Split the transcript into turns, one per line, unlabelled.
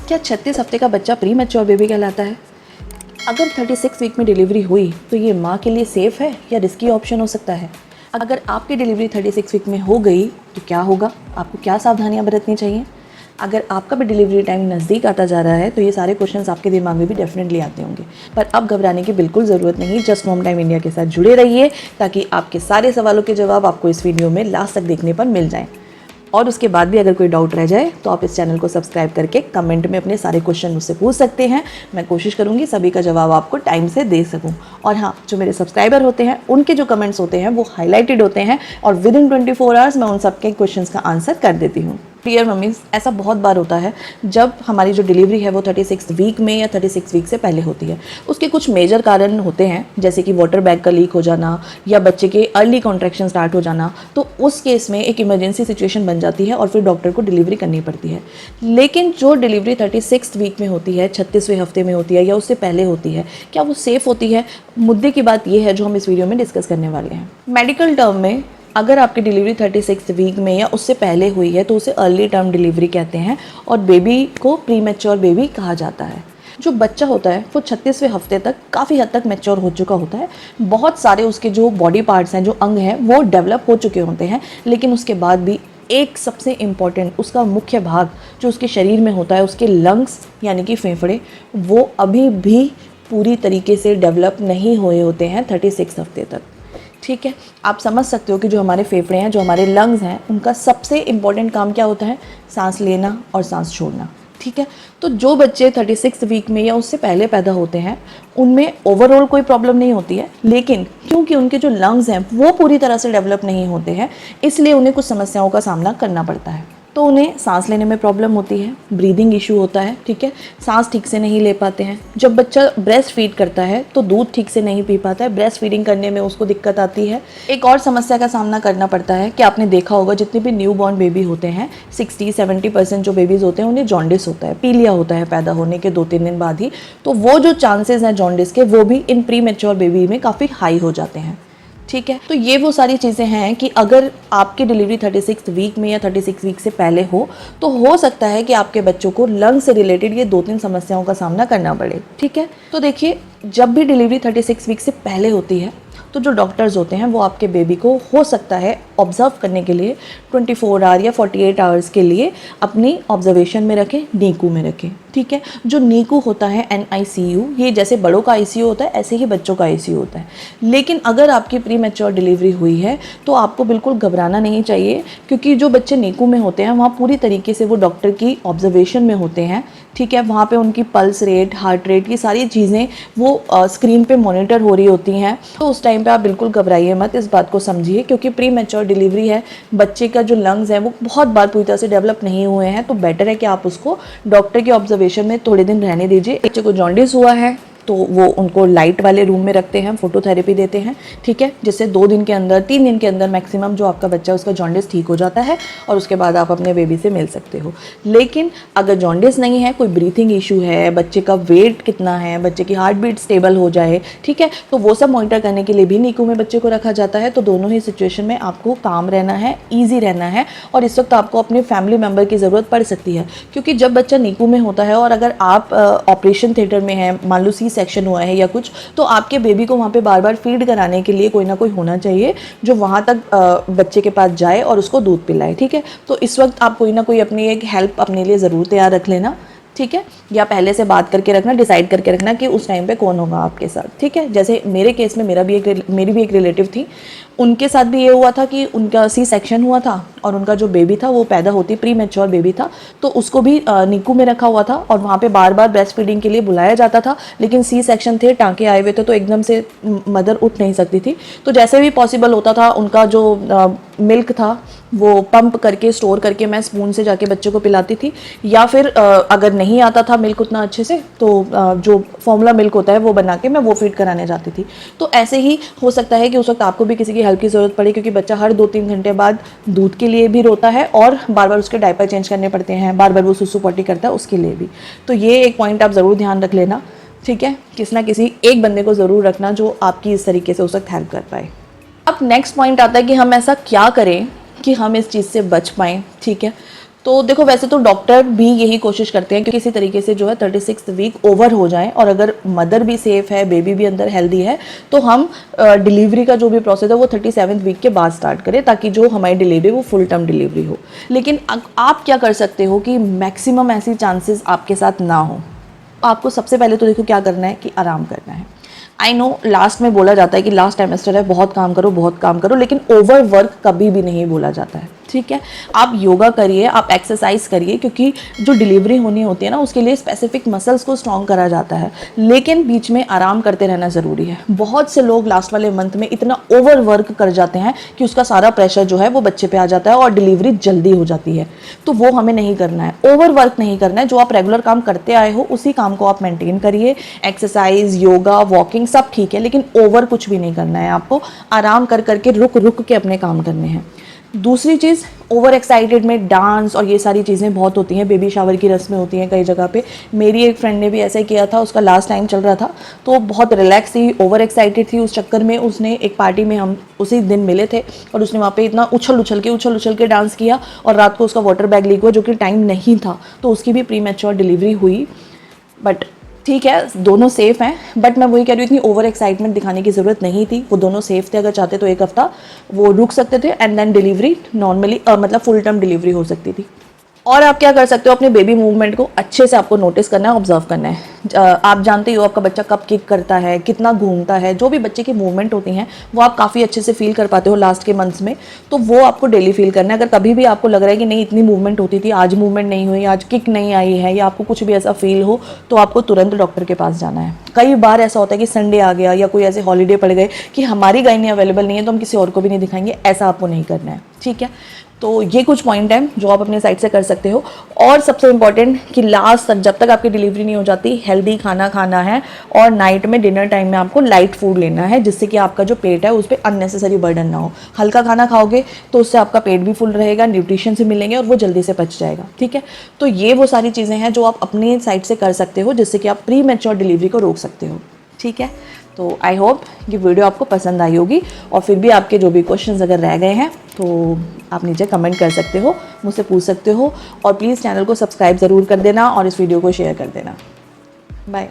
क्या 36 हफ्ते का बच्चा प्री मैच्योर बेबी कहलाता है? अगर 36 वीक में डिलीवरी हुई तो ये माँ के लिए सेफ़ है या रिस्की ऑप्शन हो सकता है? अगर आपकी डिलीवरी 36 वीक में हो गई तो क्या होगा? आपको क्या सावधानियाँ बरतनी चाहिए? अगर आपका भी डिलीवरी टाइम नज़दीक आता जा रहा है तो ये सारे क्वेश्चंस आपके दिमाग में भी डेफिनेटली आते होंगे, पर अब घबराने की बिल्कुल ज़रूरत नहीं। जस्ट मॉम टाइम इंडिया के साथ जुड़े रहिए ताकि आपके सारे सवालों के जवाब आपको इस वीडियो में लास्ट तक देखने पर मिल जाएँ। और उसके बाद भी अगर कोई डाउट रह जाए तो आप इस चैनल को सब्सक्राइब करके कमेंट में अपने सारे क्वेश्चन मुझसे पूछ सकते हैं। मैं कोशिश करूंगी सभी का जवाब आपको टाइम से दे सकूं। और हाँ, जो मेरे सब्सक्राइबर होते हैं उनके जो कमेंट्स होते हैं वो हाईलाइटेड होते हैं और विद इन 24 आवर्स मैं उन सबके क्वेश्चंस का आंसर कर देती हूँ। डियर मम्मीज़, ऐसा बहुत बार होता है जब हमारी जो डिलीवरी है वो 36 वीक में या 36 वीक से पहले होती है। उसके कुछ मेजर कारण होते हैं, जैसे कि वाटर बैग का लीक हो जाना या बच्चे के अर्ली कॉन्ट्रैक्शन स्टार्ट हो जाना। तो उस केस में एक इमरजेंसी सिचुएशन बन जाती है और फिर डॉक्टर को डिलीवरी करनी पड़ती है। लेकिन जो डिलीवरी 36 वीक में होती है, 36वें हफ्ते में होती है या उससे पहले होती है, क्या वो सेफ़ होती है? मुद्दे की बात ये है जो हम इस वीडियो में डिस्कस करने वाले हैं। मेडिकल टर्म में अगर आपकी डिलीवरी 36 वीक में या उससे पहले हुई है तो उसे अर्ली टर्म डिलीवरी कहते हैं और बेबी को प्री मैच्योर बेबी कहा जाता है। जो बच्चा होता है वो 36वें हफ्ते तक काफ़ी हद तक मैच्योर हो चुका होता है। बहुत सारे उसके जो बॉडी पार्ट्स हैं, जो अंग हैं, वो डेवलप हो चुके होते हैं। लेकिन उसके बाद भी एक सबसे इम्पॉर्टेंट उसका मुख्य भाग जो उसके शरीर में होता है, उसके लंग्स यानी कि फेफड़े, वो अभी भी पूरी तरीके से डेवलप नहीं हुए होते हैं 36 हफ्ते तक। ठीक है, आप समझ सकते हो कि जो हमारे फेफड़े हैं, जो हमारे लंग्स हैं, उनका सबसे इम्पॉर्टेंट काम क्या होता है? सांस लेना और सांस छोड़ना। ठीक है, तो जो बच्चे 36 वीक में या उससे पहले पैदा होते हैं उनमें ओवरऑल कोई प्रॉब्लम नहीं होती है, लेकिन क्योंकि उनके जो लंग्स हैं वो पूरी तरह से डेवलप नहीं होते हैं, इसलिए उन्हें कुछ समस्याओं का सामना करना पड़ता है। तो उन्हें सांस लेने में प्रॉब्लम होती है, ब्रीदिंग इशू होता है। ठीक है, सांस ठीक से नहीं ले पाते हैं। जब बच्चा ब्रेस्ट फीड करता है तो दूध ठीक से नहीं पी पाता है, ब्रेस्ट फीडिंग करने में उसको दिक्कत आती है। एक और समस्या का सामना करना पड़ता है कि आपने देखा होगा जितने भी न्यू बॉर्न बेबी होते हैं 60-70% जो बेबीज़ होते हैं उन्हें जॉन्डिस होता है, पीलिया होता है पैदा होने के 2-3 दिन बाद ही। तो वो जो चांसेस हैं जॉन्डिस के, वो भी इन प्री मैच्योर बेबी में काफ़ी हाई हो जाते हैं। ठीक है, तो ये वो सारी चीज़ें हैं कि अगर आपकी डिलीवरी 36 वीक में या 36 वीक से पहले तो हो सकता है कि आपके बच्चों को लंग से रिलेटेड ये 2-3 समस्याओं का सामना करना पड़े। ठीक है, तो देखिए, जब भी डिलीवरी 36 वीक से पहले होती है तो जो डॉक्टर्स होते हैं वो आपके बेबी को हो सकता है ऑब्जर्व करने के लिए 24 आवर या 48 आवर्स के लिए अपनी ऑब्जर्वेशन में रखें, नीकू में रखें। ठीक है, जो नीकू होता है NICU, ये जैसे बड़ों का ICU होता है ऐसे ही बच्चों का ICU होता है। लेकिन अगर आपकी प्री मैच्योर डिलीवरी हुई है तो आपको बिल्कुल घबराना नहीं चाहिए, क्योंकि जो बच्चे नीकू में होते हैं वहाँ पूरी तरीके से वो डॉक्टर की ऑब्जर्वेशन में होते हैं। ठीक है, वहाँ पे उनकी पल्स रेट, हार्ट रेट, ये सारी चीज़ें वो स्क्रीन पे मॉनिटर हो रही होती हैं। तो उस टाइम पे आप बिल्कुल घबराइए मत, इस बात को समझिए, क्योंकि प्री मैच्योर डिलीवरी है, बच्चे का जो लंग्स हैं वो बहुत बार पूरी तरह से डेवलप नहीं हुए हैं। तो बेटर है कि आप उसको डॉक्टर की ऑब्जर्वेशन में थोड़े दिन रहने दीजिए। बच्चे को जॉन्डिस हुआ है तो वो उनको लाइट वाले रूम में रखते हैं, फोटोथेरेपी देते हैं। ठीक है, जिससे 2 दिन के अंदर, 3 दिन के अंदर मैक्सिमम जो आपका बच्चा उसका जॉन्डिस ठीक हो जाता है और उसके बाद आप अपने बेबी से मिल सकते हो। लेकिन अगर जॉन्डिस नहीं है, कोई ब्रीथिंग इशू है, बच्चे का वेट कितना है, बच्चे की हार्ट बीट स्टेबल हो जाए, ठीक है, तो वो सब मॉनिटर करने के लिए भी नीकू में बच्चे को रखा जाता है। तो दोनों ही सिचुएशन में आपको काम रहना है, ईजी रहना है। और इस वक्त आपको अपने फैमिली मेम्बर की ज़रूरत पड़ सकती है, क्योंकि जब बच्चा नीकू में होता है और अगर आप ऑपरेशन थिएटर में हैं, मान लो सेक्शन हुआ है या कुछ, तो आपके बेबी को वहाँ पे बार बार फीड कराने के लिए कोई ना कोई होना चाहिए जो वहाँ तक बच्चे के पास जाए और उसको दूध पिलाए। ठीक है, तो इस वक्त आप कोई ना कोई अपनी एक हेल्प अपने लिए ज़रूर तैयार रख लेना। ठीक है, या पहले से बात करके रखना, डिसाइड करके रखना कि उस टाइम पे कौन होगा आपके साथ। ठीक है, जैसे मेरे केस में मेरी भी एक रिलेटिव थी, उनके साथ भी ये हुआ था कि उनका C-सेक्शन हुआ था और उनका जो बेबी था वो पैदा होती प्री मैच्योर बेबी था, तो उसको भी नीकू में रखा हुआ था और वहाँ पे बार बार ब्रेस्ट फीडिंग के लिए बुलाया जाता था। लेकिन C-सेक्शन थे, टाँके आए हुए थे, तो एकदम से मदर उठ नहीं सकती थी। तो जैसे भी पॉसिबल होता था उनका जो मिल्क था वो पंप करके, स्टोर करके मैं स्पून से जाके बच्चे को पिलाती थी, या फिर अगर नहीं आता था मिल्क उतना अच्छे से तो जो फॉर्मूला मिल्क होता है वो बना के मैं वो फीड कराने जाती थी। तो ऐसे ही हो सकता है कि उस वक्त आपको भी किसी की हेल्प की ज़रूरत पड़े, क्योंकि बच्चा हर 2-3 घंटे बाद दूध के लिए भी रोता है और बार बार उसके डायपर चेंज करने पड़ते हैं, बार बार वो सुसु पॉटी करता है उसके लिए भी। तो ये एक पॉइंट आप ज़रूर ध्यान रख लेना। ठीक है, किसी ना किसी एक बंदे को ज़रूर रखना जो आपकी इस तरीके से उस वक्त हेल्प कर पाए। अब नेक्स्ट पॉइंट आता है कि हम ऐसा क्या करें कि हम इस चीज़ से बच पाएँ। ठीक है, तो देखो वैसे तो डॉक्टर भी यही कोशिश करते हैं कि किसी तरीके से जो है 36th वीक ओवर हो जाए, और अगर मदर भी सेफ है, बेबी भी अंदर हेल्दी है, तो हम डिलीवरी का जो भी प्रोसेस है वो 37th वीक के बाद स्टार्ट करें, ताकि जो हमारी डिलीवरी वो फुल टर्म डिलीवरी हो। लेकिन आप क्या कर सकते हो कि मैक्सिमम ऐसी चांसेस आपके साथ ना हो। आपको सबसे पहले तो देखो क्या करना है कि आराम करना है। आई नो लास्ट में बोला जाता है कि लास्ट टाइमेस्टर है, बहुत काम करो बहुत काम करो, लेकिन ओवर वर्क कभी भी नहीं बोला जाता है, ठीक है। आप योगा करिए, आप एक्सरसाइज करिए, क्योंकि जो डिलीवरी होनी होती है ना उसके लिए स्पेसिफिक मसल्स को स्ट्रॉन्ग करा जाता है, लेकिन बीच में आराम करते रहना ज़रूरी है। बहुत से लोग लास्ट वाले मंथ में इतना ओवर वर्क कर जाते हैं कि उसका सारा प्रेशर जो है वो बच्चे पे आ जाता है और डिलीवरी जल्दी हो जाती है। तो वो हमें नहीं करना है, ओवर वर्क नहीं करना है। जो आप रेगुलर काम करते आए हो उसी काम को आप मेंटेन करिए। एक्सरसाइज, योगा, वॉकिंग सब ठीक है, लेकिन ओवर कुछ भी नहीं करना है। आपको आराम कर करके रुक रुक के अपने काम करने हैं। दूसरी चीज़, ओवर एक्साइटेड में डांस और ये सारी चीज़ें बहुत होती हैं, बेबी शावर की रस्में होती हैं कई जगह पे। मेरी एक फ्रेंड ने भी ऐसा ही किया था, उसका लास्ट टाइम चल रहा था, तो बहुत रिलैक्स थी, ओवर एक्साइटेड थी। उस चक्कर में उसने एक पार्टी में, हम उसी दिन मिले थे, और उसने वहाँ पे इतना उछल उछल के डांस किया, और रात को उसका वाटर बैग लीक हुआ, जो कि टाइम नहीं था, तो उसकी भी प्री मैच्योर डिलीवरी हुई। बट ठीक है, दोनों सेफ़ हैं, बट मैं वही कह रही हूँ, इतनी ओवर एक्साइटमेंट दिखाने की ज़रूरत नहीं थी। वो दोनों सेफ़ थे, अगर चाहते तो एक हफ़्ता वो रुक सकते थे, एंड देन डिलीवरी नॉर्मली मतलब फुल टर्म डिलीवरी हो सकती थी। और आप क्या कर सकते हो, अपने बेबी मूवमेंट को अच्छे से आपको नोटिस करना है, ऑब्जर्व करना है। आप जानते ही हो आपका बच्चा कब किक करता है, कितना घूमता है, जो भी बच्चे की मूवमेंट होती हैं वो आप काफ़ी अच्छे से फील कर पाते हो लास्ट के मंथ्स में, तो वो आपको डेली फील करना है। अगर कभी भी आपको लग रहा है कि नहीं इतनी मूवमेंट होती थी, आज मूवमेंट नहीं हुई, आज किक नहीं आई है, या आपको कुछ भी ऐसा फील हो, तो आपको तुरंत डॉक्टर के पास जाना है। कई बार ऐसा होता है कि संडे आ गया या कोई ऐसे हॉलीडे पड़ गए कि हमारी गायनी अवेलेबल नहीं है, तो हम किसी और को भी नहीं दिखाएंगे, ऐसा आपको नहीं करना है, ठीक है। तो ये कुछ पॉइंट हैं जो आप अपने साइड से कर सकते हो। और सबसे इम्पॉर्टेंट कि लास्ट तक, जब तक आपकी डिलीवरी नहीं हो जाती, हेल्दी खाना खाना है, और नाइट में डिनर टाइम में आपको लाइट फूड लेना है, जिससे कि आपका जो पेट है उस पर अननेसेसरी बर्डन ना हो। हल्का खाना खाओगे तो उससे आपका पेट भी फुल रहेगा, न्यूट्रिशन से मिलेंगे, और वो जल्दी से पच जाएगा, ठीक है। तो ये वो सारी चीज़ें हैं जो आप अपने साइड से कर सकते हो, जिससे कि आप प्री मैच्योर डिलीवरी को रोक सकते हो, ठीक है। तो आई होप ये वीडियो आपको पसंद आई होगी, और फिर भी आपके जो भी क्वेश्चंस अगर रह गए हैं तो आप नीचे कमेंट कर सकते हो, मुझसे पूछ सकते हो, और प्लीज़ चैनल को सब्सक्राइब ज़रूर कर देना और इस वीडियो को शेयर कर देना। बाय।